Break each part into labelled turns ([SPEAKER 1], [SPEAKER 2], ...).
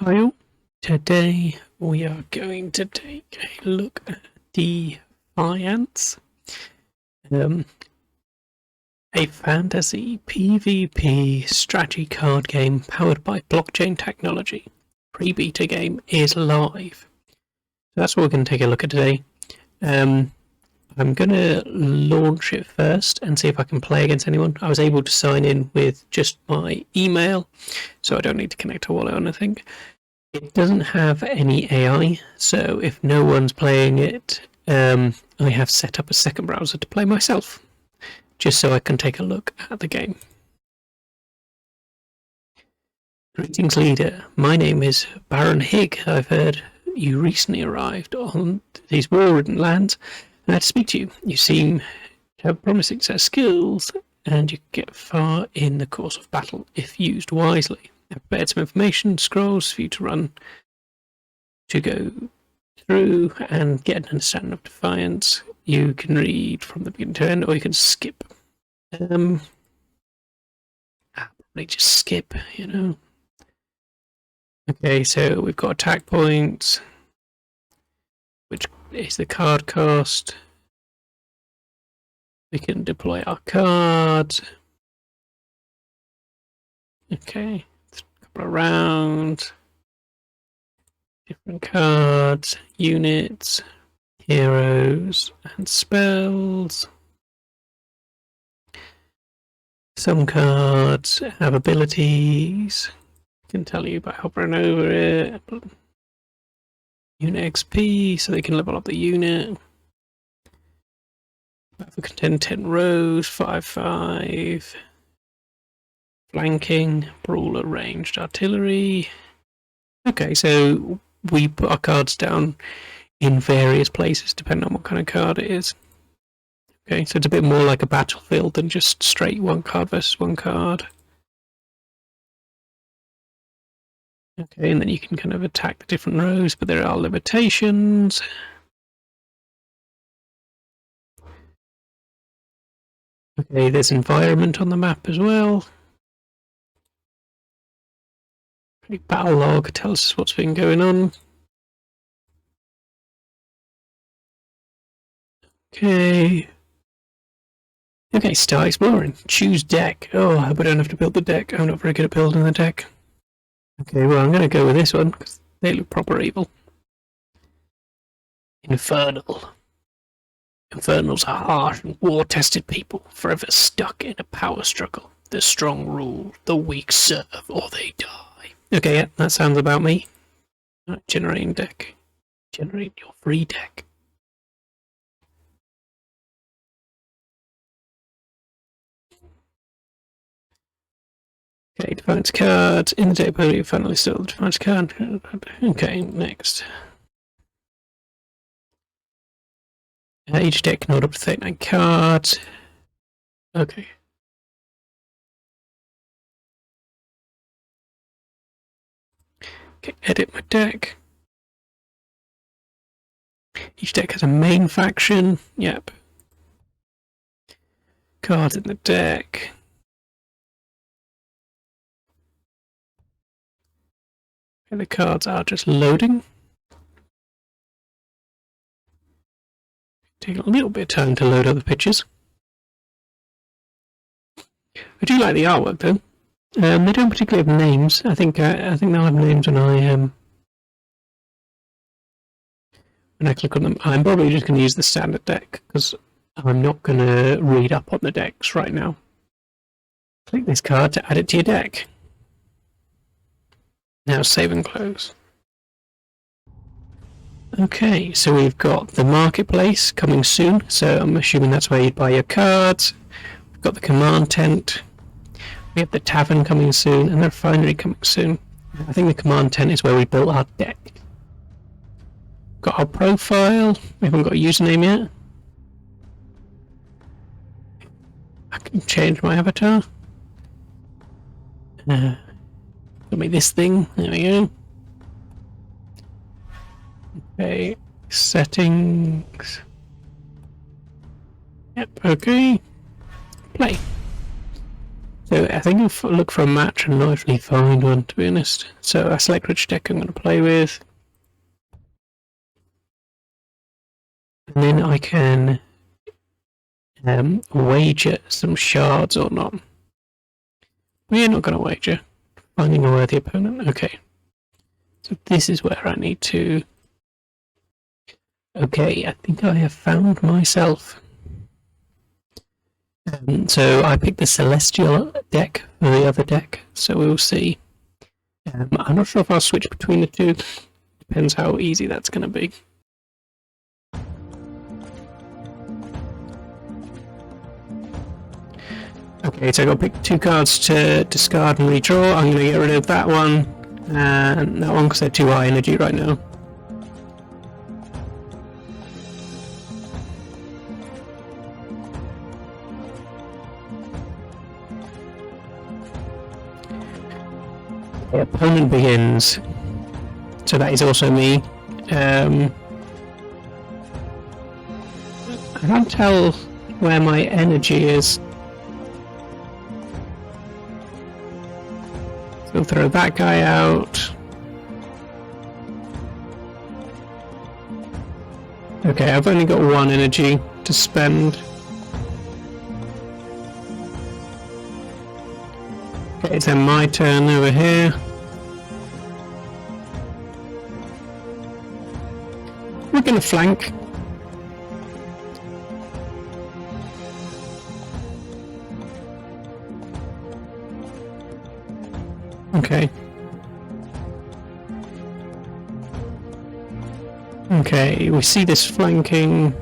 [SPEAKER 1] Hi all. Today we are going to take a look at Dfiance, a fantasy PvP strategy card game powered by blockchain technology. Pre-beta game is live. So that's what we're going to take a look at today. I'm going to launch it first and see if I can play against anyone. I was able to sign in with just my email, so I don't need to connect to wallet or anything. It doesn't have any AI, so if no one's playing it, I have set up a second browser to play myself, just so I can take a look at the game. Greetings, leader. My name is Baron Higg. I've heard you recently arrived on these war-ridden lands, and I had to speak to you. You seem to have a promising set of skills, and you get far in the course of battle if used wisely. I've prepared some information, scrolls for you to run, to go through and get an understanding of Dfiance. You can read from the beginning to end, or you can skip. Probably just skip, you know. Okay, so we've got attack points, which is the card cost. We can deploy our cards. Okay, a couple of rounds. Different cards, units, heroes, and spells. Some cards have abilities. I can tell you by hovering over it. Unit XP, so they can level up the unit. Battle contain 10 rows, 5/5. Flanking, brawler, ranged artillery. Okay, so we put our cards down in various places depending on what kind of card it is. Okay, so it's a bit more like a battlefield than just straight one card versus one card. Okay, and then you can kind of attack the different rows, but there are limitations. Okay, there's environment on the map as well. Battle log tells us what's been going on. Okay. Okay, start exploring. Choose deck. Oh, I hope I don't have to build the deck. I'm not very good at building the deck. Okay, well, I'm going to go with this one, because they look proper evil. Infernal. Infernals are harsh and war-tested people, forever stuck in a power struggle. The strong rule, the weak serve, or they die. Okay, yeah, that sounds about me. Right, generating deck. Generate your free deck. Okay, Dfiance card. In the deck, you finally still the Dfiance card. Okay, next. Each deck can hold up to 39 cards. Okay. Okay, edit my deck. Each deck has a main faction. Yep. Cards in the deck. And the cards are just loading. Take a little bit of time to load other pictures. I do like the artwork though. They don't particularly have names. I think they'll have names when I click on them. I'm probably just going to use the standard deck because I'm not going to read up on the decks right now. Click this card to add it to your deck. Now save and close. Okay, so we've got the marketplace coming soon, so I'm assuming that's where you'd buy your cards. We've got the command tent. We have the tavern coming soon, and the refinery coming soon. I think the command tent is where we built our deck. Got our profile. We haven't got a username yet. I can change my avatar. Give me this thing. There we go. Okay, settings. Yep, okay. Play. So I think I'll look for a match and not actually find one, to be honest. So I select which deck I'm going to play with. And then I can wager some shards or not. We're not going to wager. Finding a worthy opponent. Okay. So this is where I need to... Okay, I think I have found myself. So I picked the Celestial deck for the other deck, so we'll see. I'm not sure if I'll switch between the two. Depends how easy that's going to be. Okay, so I've got to pick 2 cards to discard and redraw. I'm going to get rid of that one and that one because they're too high energy right now. The opponent begins. So that is also me. I can't tell where my energy is. We'll throw that guy out. Okay, I've only got 1 energy to spend. Okay, it's then my turn over here. We're going to flank. Okay. Okay, we see this flanking.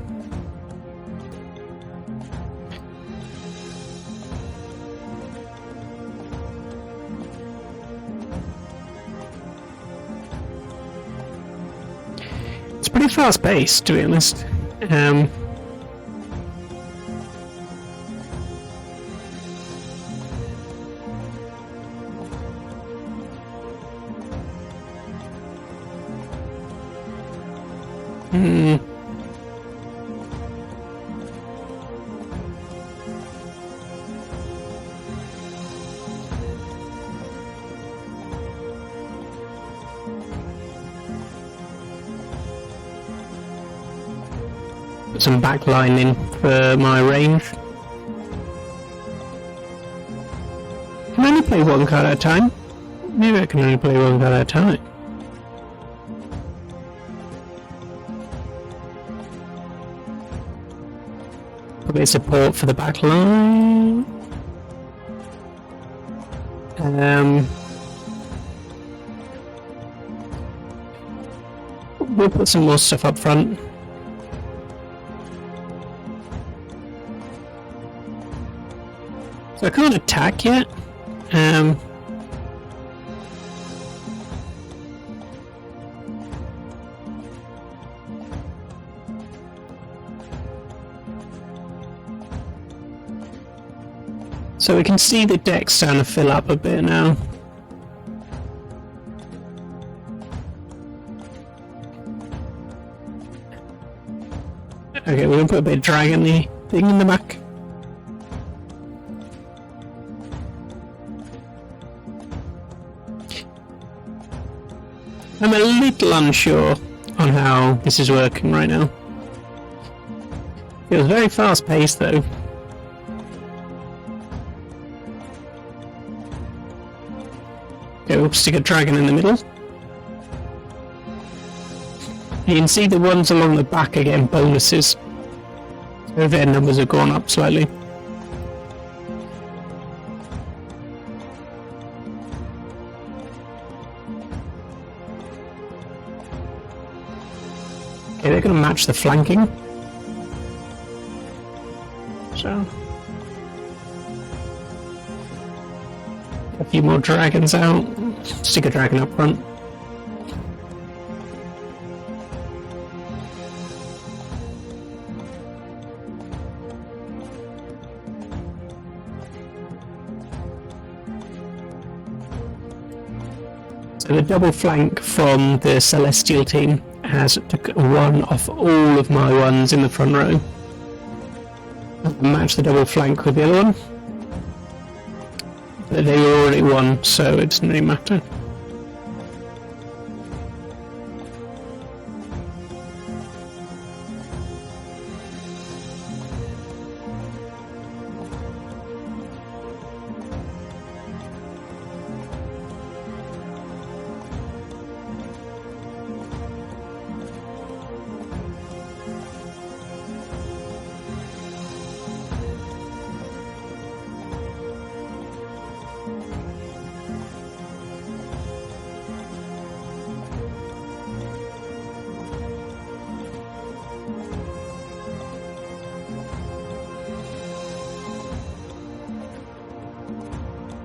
[SPEAKER 1] It's pretty fast paced, to be honest. Put some backline in for my range. Can I only play 1 card at a time? Maybe I can only play 1 card at a time. A bit of support for the back line. We'll put some more stuff up front. So I can't attack yet. So we can see the deck starting to fill up a bit now. Okay, we're gonna put a bit of dragon-y thing in the back. I'm a little unsure on how this is working right now. Feels very fast paced though. Okay, we'll stick a dragon in the middle. You can see the ones along the back are getting bonuses. So their numbers have gone up slightly. Okay, they're going to match the flanking. So... a few more dragons out. Stick a dragon up front. So the double flank from the Celestial team has took 1 off all of my ones in the front row. I'll match the double flank with the other one. But they already won, so it doesn't really matter.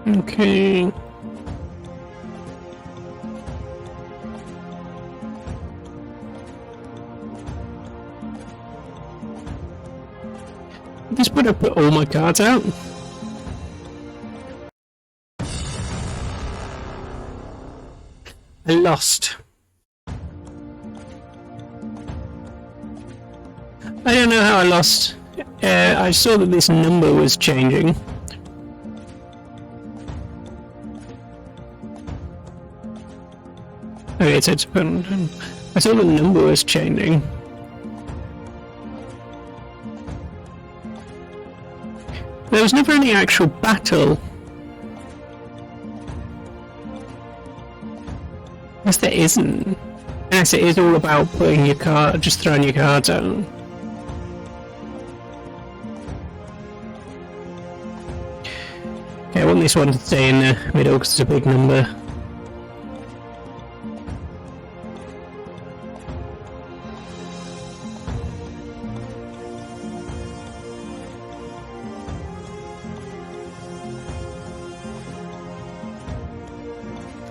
[SPEAKER 1] Okay. At this point I put all my cards out. I lost. I don't know how I lost. I saw that this number was changing. Okay, so it's I saw the number was changing. There was never any actual battle. Unless there isn't. Unless it is all about putting your card, just throwing your cards out. Okay, I want this one to stay in the middle because it's a big number.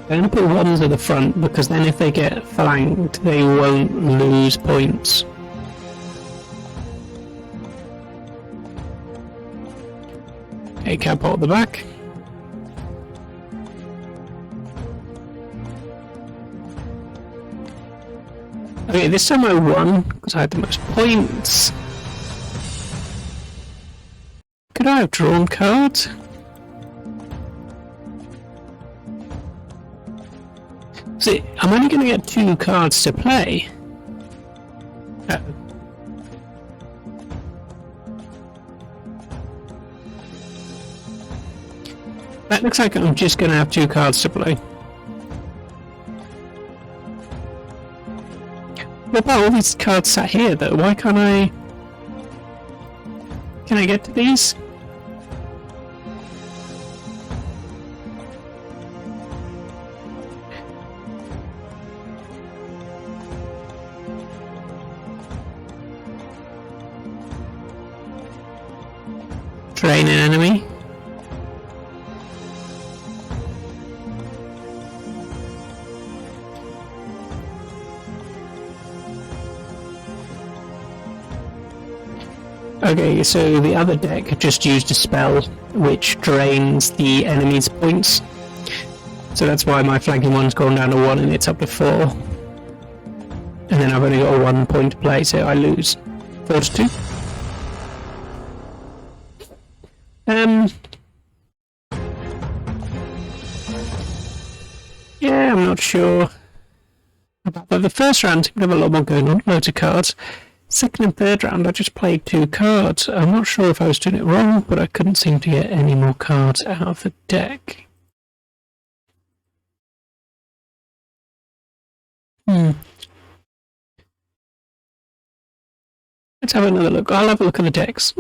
[SPEAKER 1] I'm going to put ones at the front because then if they get flanked they won't lose points. Okay, cap out the back. Okay, this time I won because I had the most points. Could I have drawn cards? See, I'm only going to get 2 cards to play. That looks like I'm just going to have 2 cards to play. What about all these cards sat here though? Why can't I... Can I get to these? Train an enemy. Okay, so the other deck just used a spell which drains the enemy's points. So that's why my flanking one's gone down to 1 and it's up to 4. And then I've only got a 1 point to play, so I lose 4 to 2. Yeah, I'm not sure about that. The first round seemed to have a lot more going on, loads of cards. Second and third round I just played 2 cards. I'm not sure if I was doing it wrong, but I couldn't seem to get any more cards out of the deck. Let's have another look. I'll have a look at the decks.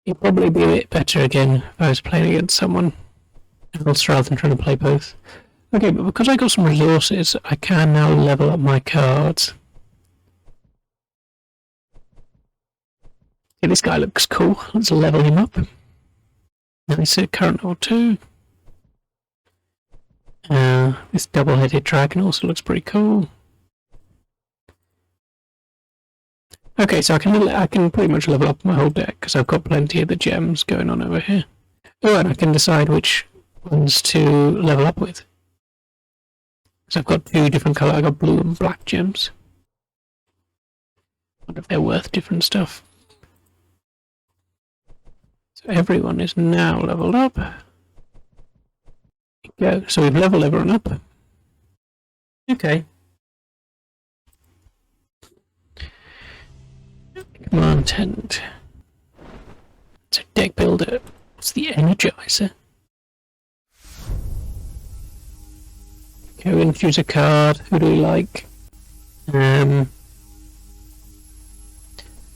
[SPEAKER 1] It'd probably be a bit better again if I was playing against someone else rather than trying to play both. Okay, but because I got some resources, I can now level up my cards. Okay, this guy looks cool. Let's level him up. Nice, current level 2. This double-headed dragon also looks pretty cool. Okay, so I can pretty much level up my whole deck because I've got plenty of the gems going on over here. Oh, and I can decide which ones to level up with. So I've got 2 different colours. I've got blue and black gems. I wonder if they're worth different stuff. So everyone is now leveled up. Go. So we've leveled everyone up. Okay. Command tent. So deck builder. What's the energizer? Okay, we're going to choose a card. Who do we like?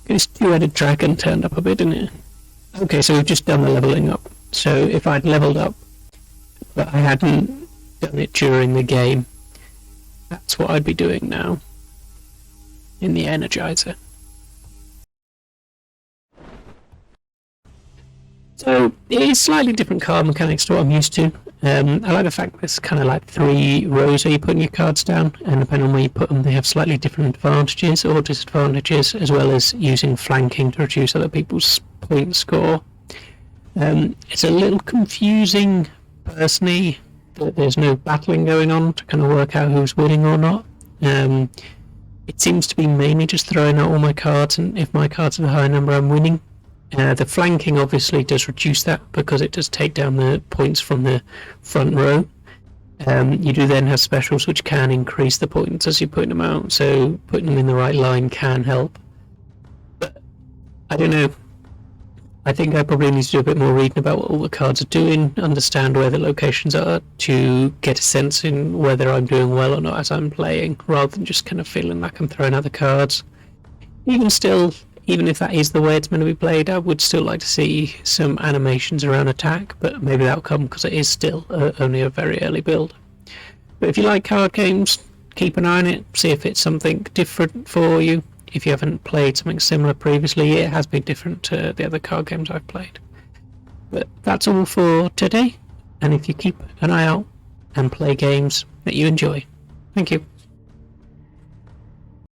[SPEAKER 1] This two-headed dragon turned up a bit, didn't it? Okay, so we've just done the leveling up. So if I'd leveled up, but I hadn't done it during the game, that's what I'd be doing now. In the energizer. So it is slightly different card mechanics to what I'm used to. I like the fact that it's kind of like 3 rows where you put your cards down, and depending on where you put them, they have slightly different advantages or disadvantages, as well as using flanking to reduce other people's point score. It's a little confusing, personally, that there's no battling going on to kind of work out who's winning or not. It seems to be mainly just throwing out all my cards, and if my cards are a higher number, I'm winning. The flanking obviously does reduce that because it does take down the points from the front row. You do then have specials which can increase the points as you're putting them out, so putting them in the right line can help. But I don't know. I think I probably need to do a bit more reading about what all the cards are doing, understand where the locations are, to get a sense in whether I'm doing well or not as I'm playing, rather than just kind of feeling like I'm throwing out the cards. Even if that is the way it's meant to be played, I would still like to see some animations around attack, but maybe that'll come because it is still only a very early build. But if you like card games, keep an eye on it, see if it's something different for you. If you haven't played something similar previously, it has been different to the other card games I've played. But that's all for today, and if you keep an eye out and play games that you enjoy. Thank you.